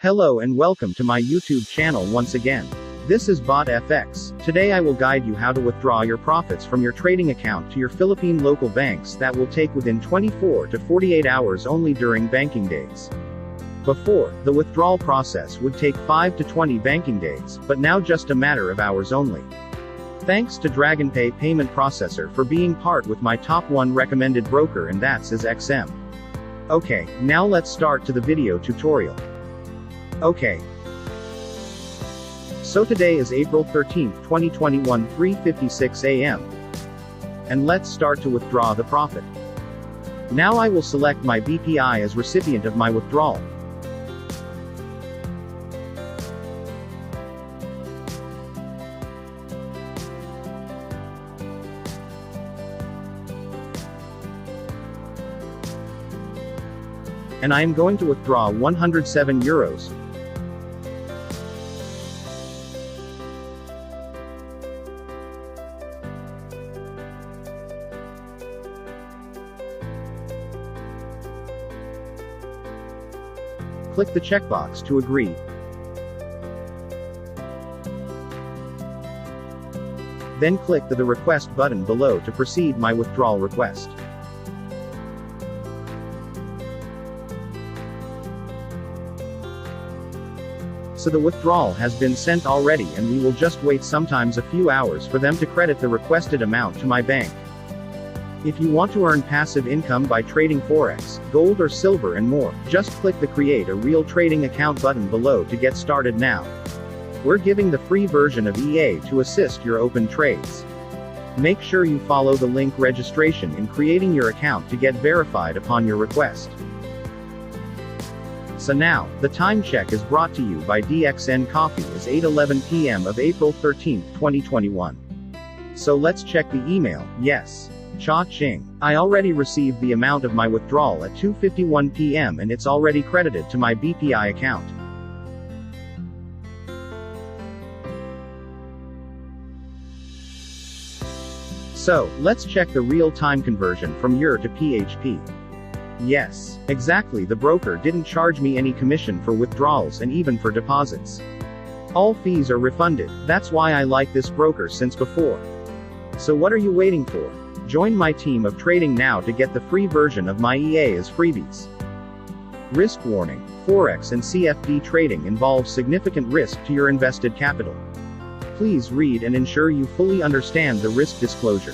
Hello and welcome to my YouTube channel once again. This is BotFX. Today I will guide you how to withdraw your profits from your trading account to your Philippine local banks that will take within 24 to 48 hours only during banking days. Before, the withdrawal process would take 5 to 20 banking days, but now just a matter of hours only. Thanks to DragonPay payment processor for being part with my top 1 recommended broker, and that's is XM. Okay, now let's start to the video tutorial. Okay. So today is April 13th, 2021, 3:56 a.m. And let's start to withdraw the profit. Now I will select my BPI as recipient of my withdrawal. And I am going to withdraw 107 euros. Click the checkbox to agree. Then click the request button below to proceed my withdrawal request. So the withdrawal has been sent already, and we will just wait sometimes a few hours for them to credit the requested amount to my bank. If you want to earn passive income by trading Forex, gold or silver and more, just click the Create a Real Trading Account button below to get started now. We're giving the free version of EA to assist your open trades. Make sure you follow the link registration in creating your account to get verified upon your request. So now, the time check is brought to you by DXN Coffee is 8:11 p.m. of April 13th, 2021. So let's check the email. Yes. Cha-ching. I already received the amount of my withdrawal at 2:51 p.m. and it's already credited to my BPI account. So, let's check the real-time conversion from EUR to PHP. Yes, exactly, the broker didn't charge me any commission for withdrawals and even for deposits. All fees are refunded. That's why I like this broker since before. So what are you waiting for? Join my team of trading now to get the free version of my EA as freebies. Risk warning: Forex and CFD trading involves significant risk to your invested capital. Please read and ensure you fully understand the risk disclosure.